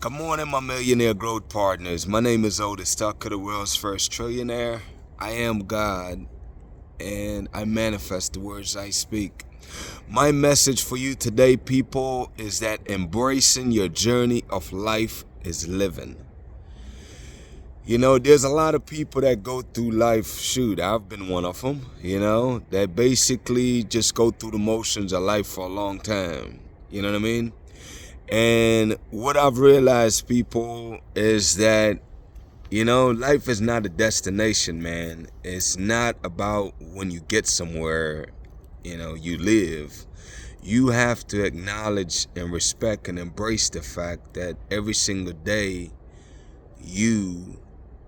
Good morning, my millionaire growth partners. My name is Otis Tucker, the world's first trillionaire. I am God, and I manifest the words I speak. My message for you today, people, is that embracing your journey of life is living. You know, there's a lot of people that go through life, shoot, I've been one of them, that basically just go through the motions of life for a long time. You know what I mean? And what I've realized, people, is that, life is not a destination, man. It's not about when you get somewhere, you live. You have to acknowledge and respect and embrace the fact that every single day you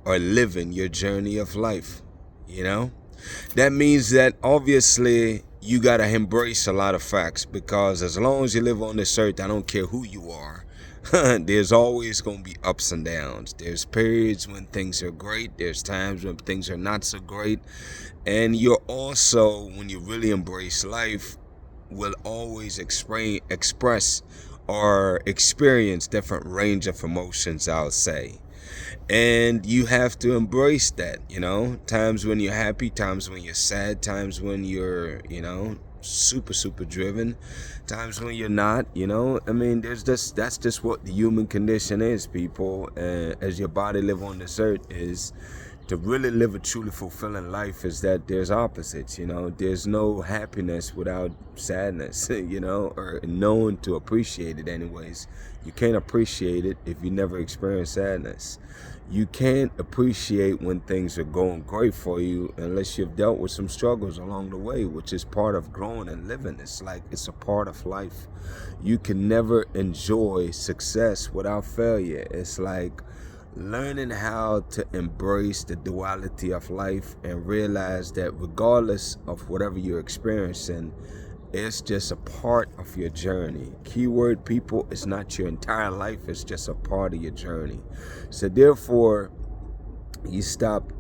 are living your journey of life, That means that obviously you got to embrace a lot of facts, because as long as you live on this earth, I don't care who you are, there's always going to be ups and downs. There's periods when things are great. There's times when things are not so great. And you're also, when you really embrace life, will always express or experience different range of emotions, I'll say. And you have to embrace that, times when you're happy, times when you're sad, times when you're, super driven, times when you're not, that's just what the human condition is, people. And as your body live on this earth, is to really live a truly fulfilling life, is that there's opposites, there's no happiness without sadness, or knowing to appreciate it anyways. You can't appreciate it if you never experience sadness. You can't appreciate when things are going great for you unless you've dealt with some struggles along the way, which is part of growing and living. It's a part of life. You can never enjoy success without failure. It's like learning how to embrace the duality of life and realize that regardless of whatever you're experiencing, it's just a part of your journey. Keyword, people, it's not your entire life. It's just a part of your journey. So therefore, you stop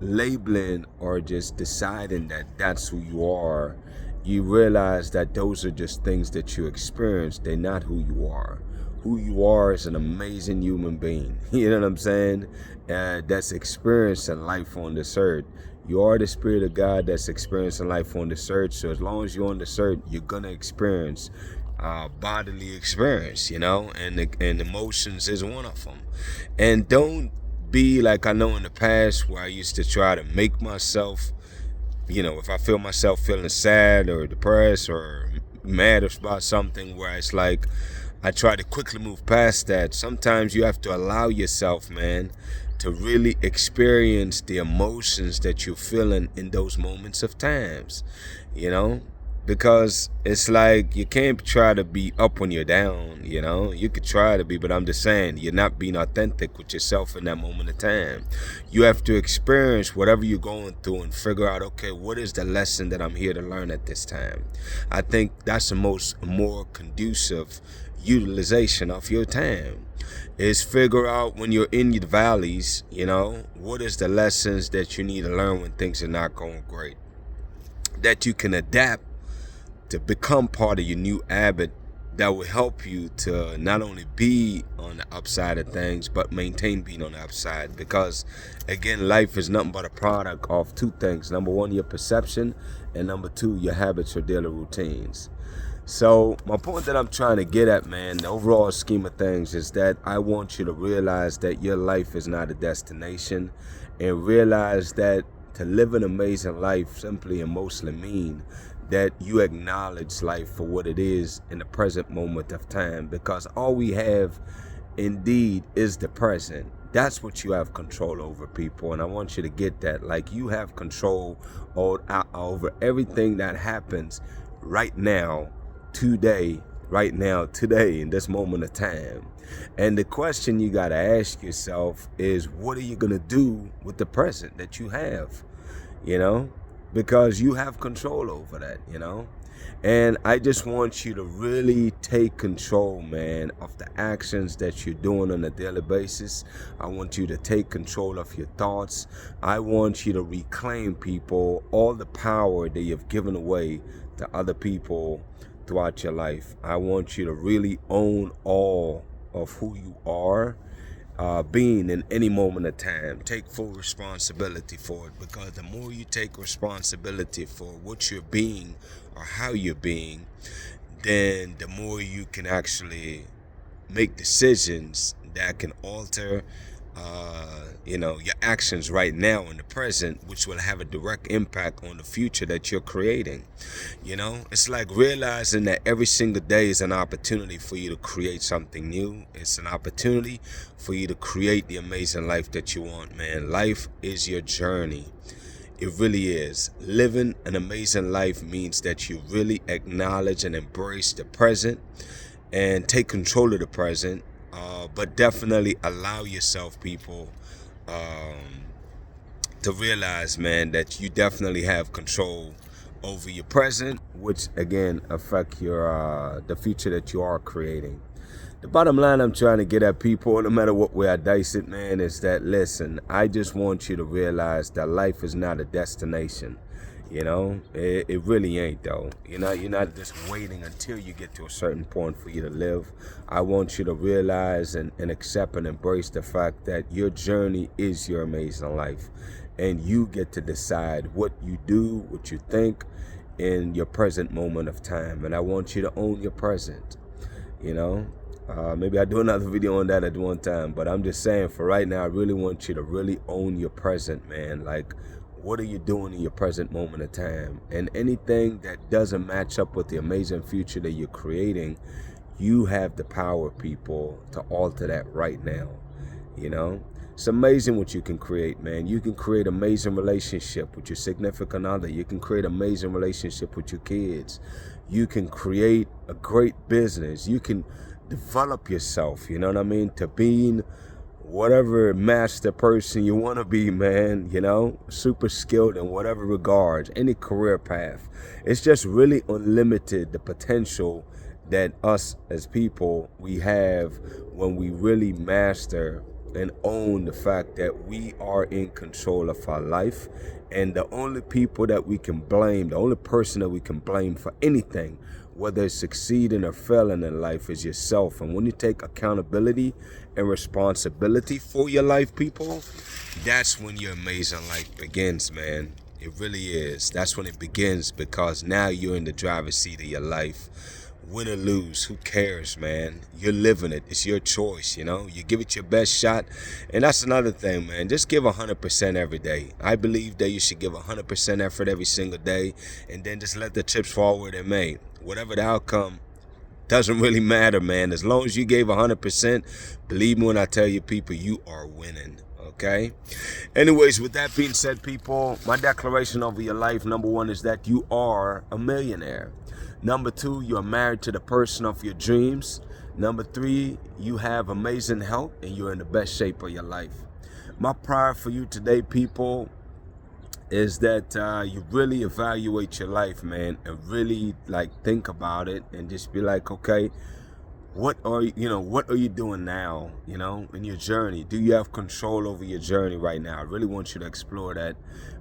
labeling or just deciding that that's who you are. You realize that those are just things that you experience. They're not who you are. Who you are is an amazing human being. You know what I'm saying? That's experiencing life on this earth. You are the spirit of God that's experiencing life on this earth. So as long as you're on this earth, you're gonna experience bodily experience, and emotions is one of them. And don't be like I know in the past where I used to try to make myself, if I feel myself feeling sad or depressed or mad about something, where it's like I try to quickly move past that. Sometimes you have to allow yourself, man, to really experience the emotions that you're feeling in those moments of times, because it's like you can't try to be up when you're down, you could try to be, but I'm just saying you're not being authentic with yourself in that moment of time. You have to experience whatever you're going through and figure out, okay, what is the lesson that I'm here to learn at this time? I think that's the more conducive utilization of your time, is figure out when you're in your valleys, what is the lessons that you need to learn when things are not going great, that you can adapt to become part of your new habit that will help you to not only be on the upside of things, but maintain being on the upside. Because again, life is nothing but a product of two things. Number one, your perception, and number two, your habits or daily routines. So my point that I'm trying to get at, man, the overall scheme of things, is that I want you to realize that your life is not a destination, and realize that to live an amazing life simply and mostly mean that you acknowledge life for what it is in the present moment of time, because all we have indeed is the present. That's what you have control over, people. And I want you to get that. Like, you have control over everything that happens right now, today, in this moment of time. And the question you got to ask yourself is, what are you going to do with the present that you have? Because you have control over that, And I just want you to really take control, man, of the actions that you're doing on a daily basis. I want you to take control of your thoughts. I want you to reclaim, people, all the power that you've given away to other people throughout your life. I want you to really own all of who you are being in any moment of time. Take full responsibility for it, because the more you take responsibility for what you're being or how you're being, then the more you can actually make decisions that can alter your actions right now in the present, which will have a direct impact on the future that you're creating. It's like realizing that every single day is an opportunity for you to create something new. It's an opportunity for you to create the amazing life that you want, man. Life is your journey. It really is. Living an amazing life means that you really acknowledge and embrace the present and take control of the present, but definitely allow yourself, people, to realize, man, that you definitely have control over your present, which again affect your the future that you are creating. The bottom line I'm trying to get at, people, no matter what way I dice it, man, is that, listen, I just want you to realize that life is not a destination. It really ain't, though. You're not just waiting until you get to a certain point for you to live. I want you to realize and accept and embrace the fact that your journey is your amazing life. And you get to decide what you do, what you think in your present moment of time. And I want you to own your present, Maybe I'll do another video on that at one time. But I'm just saying, for right now, I really want you to really own your present, man. Like, what are you doing in your present moment of time? And anything that doesn't match up with the amazing future that you're creating, you have the power, people, to alter that right now. It's amazing what you can create, man. You can create amazing relationship with your significant other. You can create amazing relationship with your kids. You can create a great business. You can develop yourself, to being whatever master person you want to be, man, super skilled in whatever regards, any career path. It's just really unlimited, the potential that us as people, we have when we really master and own the fact that we are in control of our life. And the only people that we can blame, the only person that we can blame for anything, whether it's succeeding or failing in life, is yourself. And when you take accountability and responsibility for your life, people, that's when your amazing life begins, man. It really is. That's when it begins, because now you're in the driver's seat of your life. Win or lose, who cares, man? You're living it. It's your choice, You give it your best shot. And that's another thing, man. Just give 100% every day. I believe that you should give 100% effort every single day, and then just let the chips fall where they may. Whatever the outcome, doesn't really matter, man. As long as you gave 100%, believe me when I tell you, people, you are winning. Okay? Anyways, with that being said, people, my declaration over your life, number one, is that you are a millionaire. Number two, you are married to the person of your dreams. Number three, you have amazing health and you're in the best shape of your life. My prayer for you today, people, is that you really evaluate your life, man, and really think about it and just be like, okay, what are you doing now, in your journey? Do you have control over your journey right now? I really want you to explore that,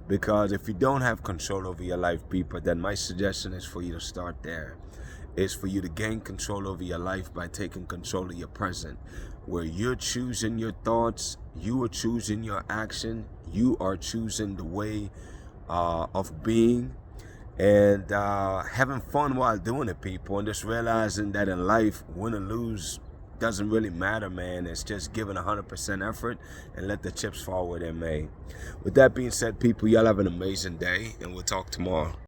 because if you don't have control over your life, people, then my suggestion is for you to start there. Is for you to gain control over your life by taking control of your present, where you're choosing your thoughts, you are choosing your action, you are choosing the way of being, and having fun while doing it, people, and just realizing that in life, win or lose doesn't really matter, man. It's just giving 100% effort and let the chips fall where they may. With that being said, people, y'all have an amazing day, and we'll talk tomorrow.